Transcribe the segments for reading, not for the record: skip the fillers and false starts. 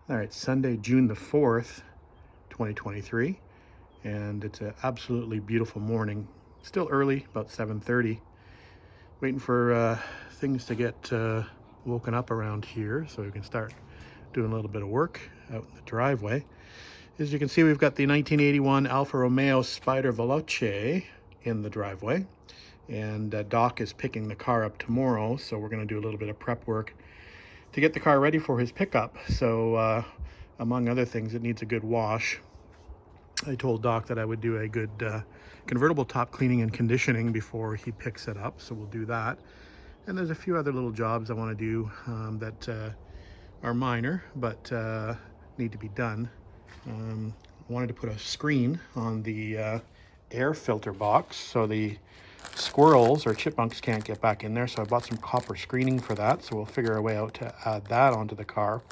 All right, Sunday, June the 4th, 2023, and it's an absolutely beautiful morning. Still early, about 7:30. Waiting for things to get woken up around here so we can start doing a little bit of work out in the driveway. As you can see, we've got the 1981 Alfa Romeo Spider Veloce in the driveway, and Doc is picking the car up tomorrow, so we're going to do a little bit of prep work to get the car ready for his pickup. So among other things, it needs a good wash. I told Doc that I would do a good convertible top cleaning and conditioning before he picks it up, so we'll do that. And there's a few other little jobs I want to do that are minor but need to be done. Wanted to put a screen on the air filter box so the squirrels or chipmunks can't get back in there, so I bought some copper screening for that, so we'll figure a way out to add that onto the car.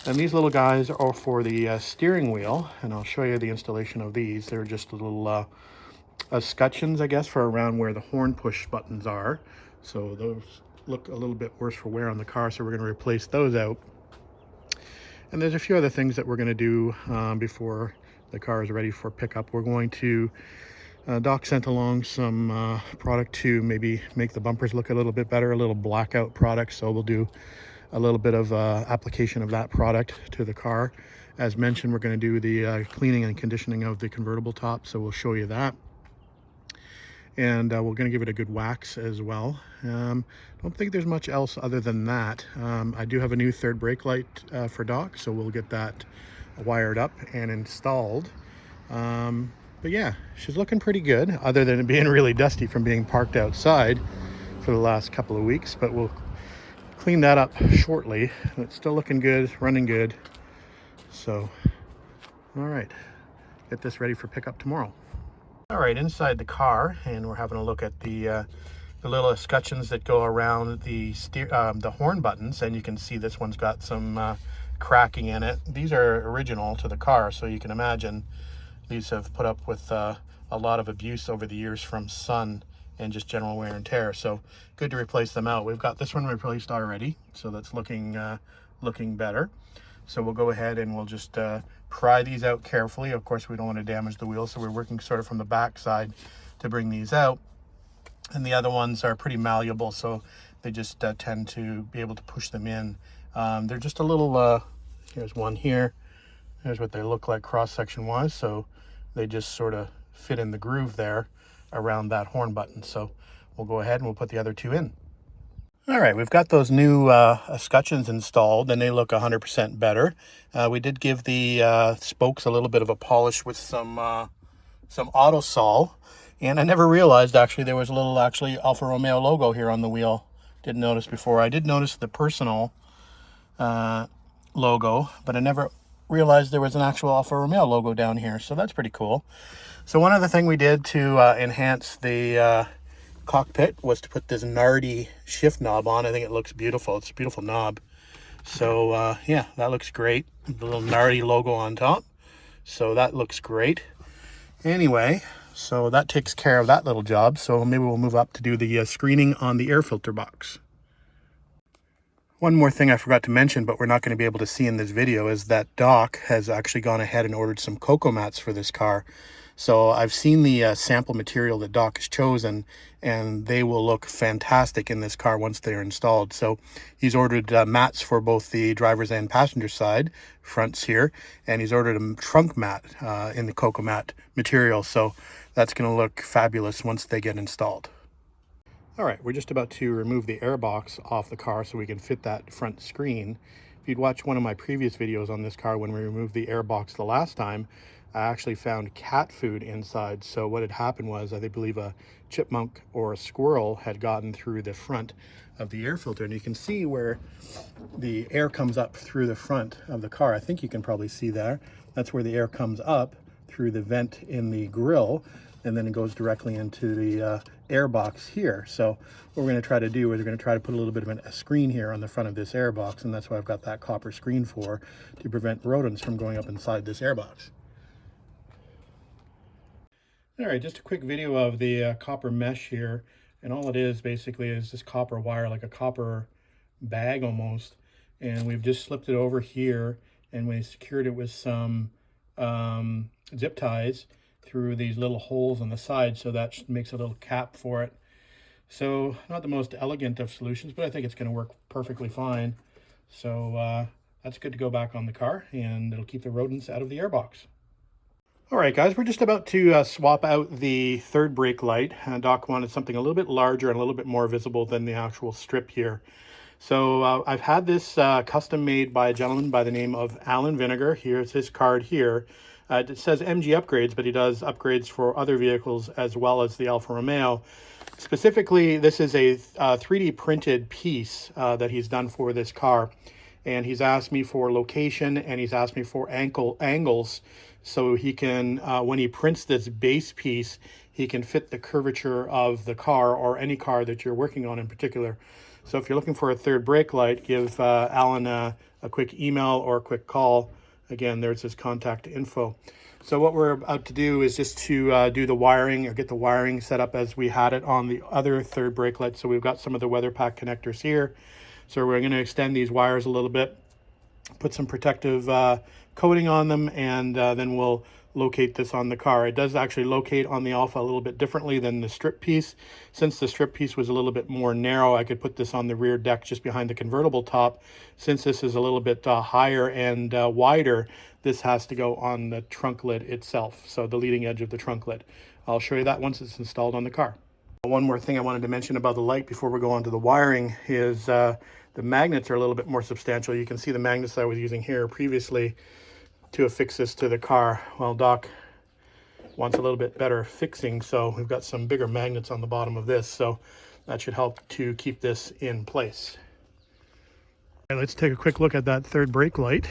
And these little guys are for the steering wheel, and I'll show you the installation of these. They're just little escutcheons, I guess, for around where the horn push buttons are. So those look a little bit worse for wear on the car, so we're going to replace those out. And there's a few other things that we're going to do before the car is ready for pickup. We're going to Doc sent along some product to maybe make the bumpers look a little bit better, a little blackout product, so we'll do a little bit of application of that product to the car. As mentioned, we're going to do the cleaning and conditioning of the convertible top, so we'll show you that. And we're going to give it a good wax as well. Don't think there's much else other than that. I do have a new third brake light for Doc, so we'll get that wired up and installed. But yeah, she's looking pretty good, other than it being really dusty from being parked outside for the last couple of weeks. But we'll clean that up shortly. It's still looking good, running good. So, all right, get this ready for pickup tomorrow. All right, inside the car, and we're having a look at the little escutcheons that go around the horn buttons, and you can see this one's got some cracking in it. These are original to the car, so you can imagine these have put up with a lot of abuse over the years from sun and just general wear and tear. So good to replace them out. We've got this one replaced already, so that's looking better. So we'll go ahead and we'll just pry these out carefully. Of course, we don't want to damage the wheel, so we're working sort of from the back side to bring these out. And the other ones are pretty malleable, so they just tend to be able to push them in. They're just a little, here's one here. Here's what they look like cross-section wise. So they just sort of fit in the groove there around that horn button. So we'll go ahead and we'll put the other two in. All right, we've got those new escutcheons installed, and they look 100% better. We did give the spokes a little bit of a polish with some auto sol, and I never realized actually there was a little Alfa Romeo logo here on the wheel. Didn't notice before. I did notice the personal logo, but I never realized there was an actual Alfa Romeo logo down here, so that's pretty cool. So one other thing we did to enhance the cockpit was to put this Nardi shift knob on. I think it looks beautiful. It's a beautiful knob. So yeah, that looks great. The little Nardi logo on top. So that looks great. Anyway, so that takes care of that little job. So maybe we'll move up to do the screening on the air filter box. One more thing I forgot to mention, but we're not going to be able to see in this video, is that Doc has actually gone ahead and ordered some cocoa mats for this car. So I've seen the sample material that Doc has chosen, and they will look fantastic in this car once they're installed. So he's ordered mats for both the driver's and passenger side fronts here, and he's ordered a trunk mat in the cocoa mat material. So that's going to look fabulous once they get installed. All right, we're just about to remove the air box off the car so we can fit that front screen. If you'd watched one of my previous videos on this car when we removed the air box the last time, I actually found cat food inside. So what had happened was, I believe a chipmunk or a squirrel had gotten through the front of the air filter, and you can see where the air comes up through the front of the car. I think you can probably see there. That's where the air comes up through the vent in the grill, and then it goes directly into the air box here. So what we're going to try to do is we're going to try to put a little bit of a screen here on the front of this air box, and that's what I've got that copper screen for, to prevent rodents from going up inside this air box. All right, just a quick video of the copper mesh here, and all it is basically is this copper wire, like a copper bag almost, and we've just slipped it over here and we secured it with some zip ties through these little holes on the side, so that makes a little cap for it. So not the most elegant of solutions, but I think it's going to work perfectly fine. So that's good to go back on the car, and it'll keep the rodents out of the airbox. All right, guys, we're just about to swap out the third brake light. Doc wanted something a little bit larger and a little bit more visible than the actual strip here. So I've had this custom made by a gentleman by the name of Alan Vinegar. Here's his card here. It says MG Upgrades, but he does upgrades for other vehicles as well as the Alfa Romeo. Specifically, this is a 3D printed piece that he's done for this car. And he's asked me for location, and he's asked me for angles, so he can, when he prints this base piece, he can fit the curvature of the car or any car that you're working on in particular. So if you're looking for a third brake light, give Alan a quick email or a quick call. Again, there's his contact info. So what we're about to do is just to do the wiring, or get the wiring set up as we had it on the other third brake light. So we've got some of the weather pack connectors here. So we're going to extend these wires a little bit, put some protective coating on them, and then we'll locate this on the car. It does actually locate on the Alfa a little bit differently than the strip piece. Since the strip piece was a little bit more narrow, I could put this on the rear deck just behind the convertible top. Since this is a little bit higher and wider, this has to go on the trunk lid itself, so the leading edge of the trunk lid. I'll show you that once it's installed on the car. One more thing I wanted to mention about the light before we go on to the wiring is the magnets are a little bit more substantial. You can see the magnets I was using here previously to affix this to the car. Well, Doc wants a little bit better fixing, so we've got some bigger magnets on the bottom of this, so that should help to keep this in place. All right, let's take a quick look at that third brake light.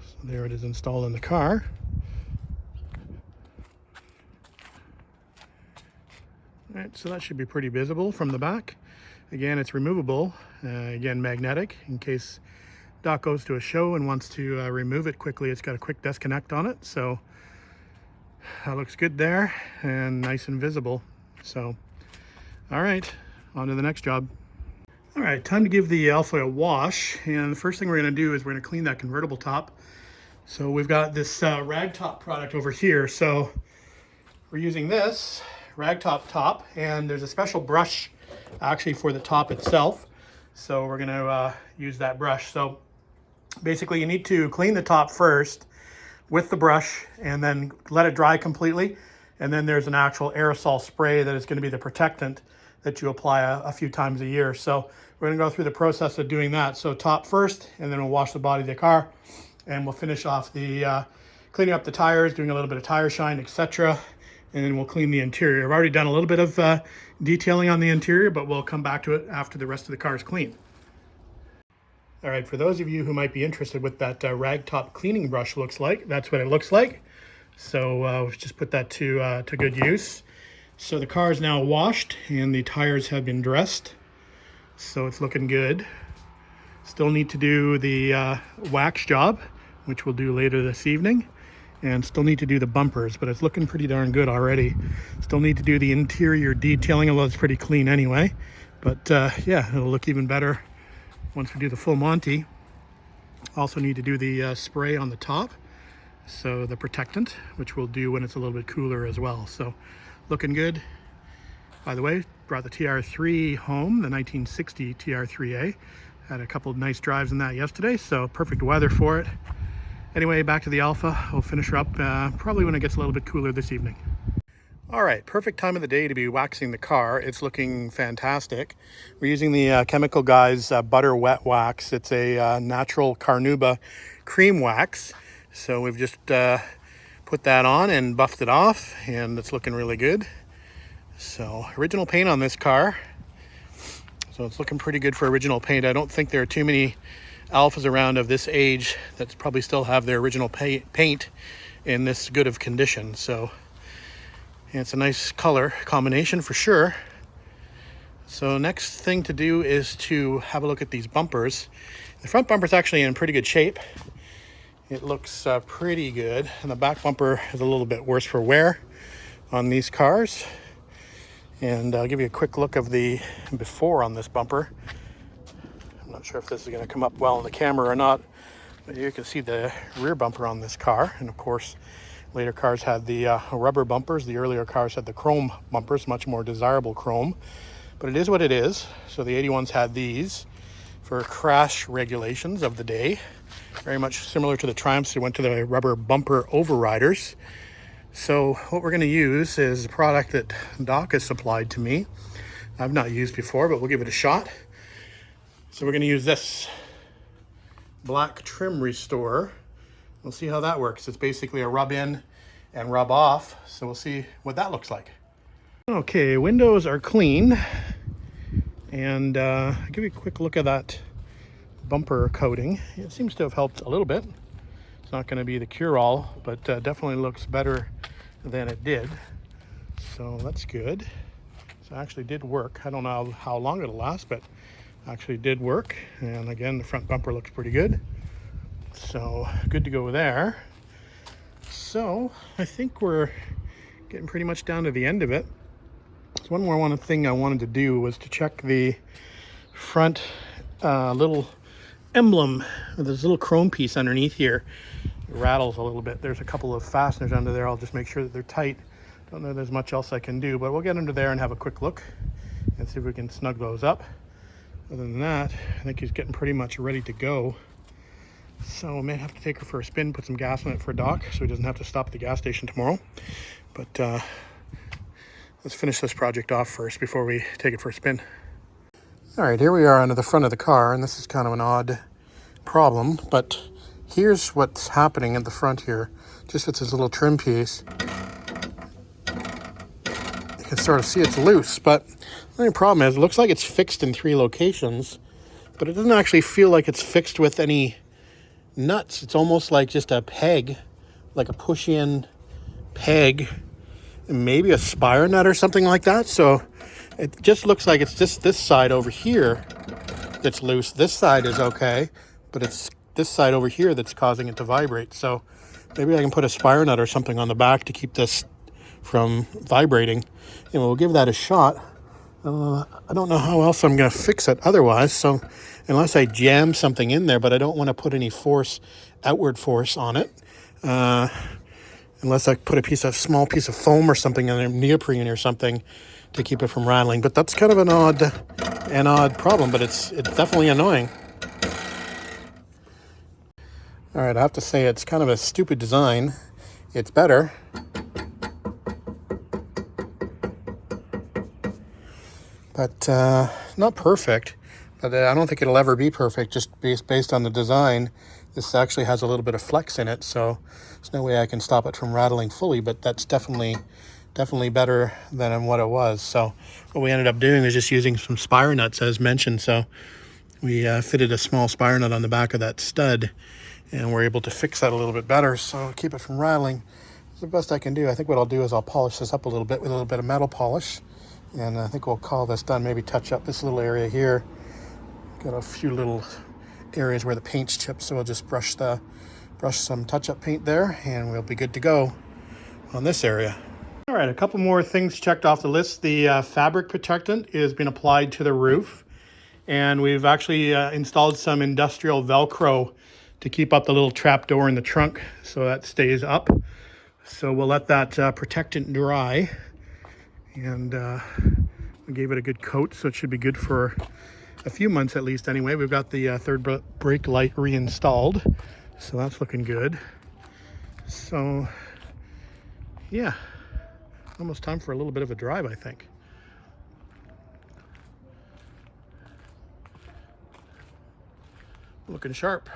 So there it is installed in the car. All right, so that should be pretty visible from the back. Again, it's removable, again, magnetic, in case Doc goes to a show and wants to remove it quickly. It's got a quick disconnect on it, so that looks good there and nice and visible. So, all right, on to the next job. All right, time to give the Alfa a wash, and the first thing we're going to do is we're going to clean that convertible top. So we've got this rag top product over here, so we're using this rag top, and there's a special brush actually for the top itself, so we're going to use that brush. So basically you need to clean the top first with the brush and then let it dry completely, and then there's an actual aerosol spray that is going to be the protectant that you apply a few times a year. So we're going to go through the process of doing that. So top first, and then we'll wash the body of the car, and we'll finish off the cleaning up the tires, doing a little bit of tire shine, etc. And then we'll clean the interior. I've already done a little bit of detailing on the interior, but we'll come back to it after the rest of the car is clean. All right, for those of you who might be interested what that rag top cleaning brush looks like, that's what it looks like. So we'll just put that to good use. So the car is now washed and the tires have been dressed. So it's looking good. Still need to do the wax job, which we'll do later this evening. And still need to do the bumpers, but it's looking pretty darn good already. Still need to do the interior detailing, although it's pretty clean anyway. But yeah, it'll look even better once we do the full Monty. Also need to do the spray on the top, so the protectant, which we'll do when it's a little bit cooler as well. So looking good. By the way, brought the TR3 home, the 1960 TR3A. Had a couple of nice drives in that yesterday, so perfect weather for it. Anyway, back to the Alfa. We'll finish her up probably when it gets a little bit cooler this evening. All right, perfect time of the day to be waxing the car. It's looking fantastic. We're using the Chemical Guys Butter Wet Wax. It's a natural carnauba cream wax. So we've just put that on and buffed it off, and it's looking really good. So original paint on this car. So it's looking pretty good for original paint. I don't think there are too many Alfas around of this age that probably still have their original paint in this good of condition. So it's a nice color combination for sure. So next thing to do is to have a look at these bumpers. The front bumper is actually in pretty good shape. It looks pretty good, and the back bumper is a little bit worse for wear on these cars. And I'll give you a quick look of the before on this bumper. I'm not sure if this is going to come up well on the camera or not, But you can see the rear bumper on this car, and of course later cars had the rubber bumpers. The earlier cars had the chrome bumpers, much more desirable chrome, but it is what it is. So the 81s had these for crash regulations of the day, very much similar to the Triumphs. They went to the rubber bumper overriders. So what we're going to use is a product that Doc has supplied to me. I've not used before, but we'll give it a shot. So we're going to use this black trim restorer. We'll see how that works. It's basically a rub in and rub off. So we'll see what that looks like. Okay, windows are clean. And I'll give you a quick look at that bumper coating. It seems to have helped a little bit. It's not going to be the cure-all, but definitely looks better than it did. So that's good. So it actually did work. I don't know how long it'll last, but actually did work. And again, the front bumper looks pretty good. So good to go there. So I think we're getting pretty much down to the end of it. So one more thing I wanted to do was to check the front little emblem. There's a little chrome piece underneath here. It rattles a little bit. There's a couple of fasteners under there. I'll just make sure that they're tight. Don't know there's much else I can do, but we'll get under there and have a quick look and see if we can snug those up. Other than that, I think he's getting pretty much ready to go. So I may have to take her for a spin, put some gas in it for Doc so he doesn't have to stop at the gas station tomorrow. But let's finish this project off first before we take it for a spin. All right, here we are under the front of the car, and this is kind of an odd problem, but here's what's happening at the front here. Just with this little trim piece, you can sort of see it's loose, but the only problem is it looks like it's fixed in 3 locations, but it doesn't actually feel like it's fixed with any nuts. It's almost like just a peg, like a push-in peg, and maybe a spire nut or something like that. So it just looks like it's just this side over here that's loose. This side is okay, but it's this side over here that's causing it to vibrate. So maybe I can put a spire nut or something on the back to keep this from vibrating, and we'll give that a shot. I don't know how else I'm going to fix it otherwise, so unless I jam something in there, but I don't want to put any force, outward force on it, unless I put a small piece of foam or something in there, neoprene or something, to keep it from rattling. But that's kind of an odd problem, but it's definitely annoying. All right, I have to say it's kind of a stupid design. It's better. But not perfect. But I don't think it'll ever be perfect just based on the design. This actually has a little bit of flex in it, so there's no way I can stop it from rattling fully, but that's definitely better than what it was. So what we ended up doing is just using some spire nuts as mentioned. So we fitted a small spire nut on the back of that stud, and we're able to fix that a little bit better, so keep it from rattling. It's the best I can do. I think what I'll do is I'll polish this up a little bit with a little bit of metal polish, and I think we'll call this done. Maybe touch up this little area here. Got a few little areas where the paint's chipped, so we'll just brush some touch-up paint there, and we'll be good to go on this area. All right, a couple more things checked off the list. The fabric protectant is being applied to the roof, and we've actually installed some industrial Velcro to keep up the little trap door in the trunk so that stays up. So we'll let that protectant dry, and we gave it a good coat, so it should be good for a few months at least anyway. We've got the third brake light reinstalled, so that's looking good. So yeah, almost time for a little bit of a drive, I think. Looking sharp.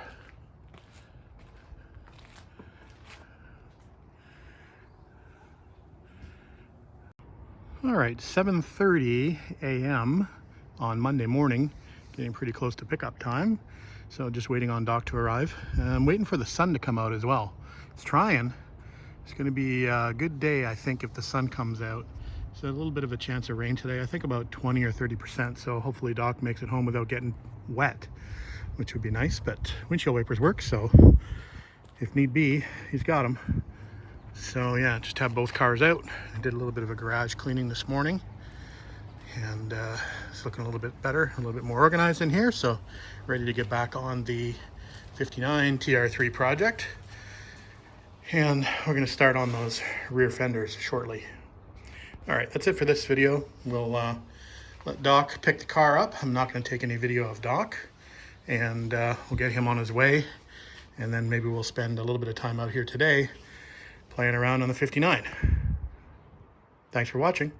All right, 7:30 a.m. on Monday morning, getting pretty close to pickup time. So just waiting on Doc to arrive. I'm waiting for the sun to come out as well. It's trying. It's going to be a good day, I think, if the sun comes out. So a little bit of a chance of rain today. I think about 20 or 30%. So hopefully Doc makes it home without getting wet, which would be nice. But windshield wipers work, so if need be, he's got them. So yeah, just have both cars out. I did a little bit of a garage cleaning this morning, and it's looking a little bit better, a little bit more organized in here. So ready to get back on the 59 TR3 project. And we're going to start on those rear fenders shortly. All right, that's it for this video. We'll let Doc pick the car up. I'm not going to take any video of Doc. And we'll get him on his way. And then maybe we'll spend a little bit of time out here today playing around on the 59. Thanks for watching.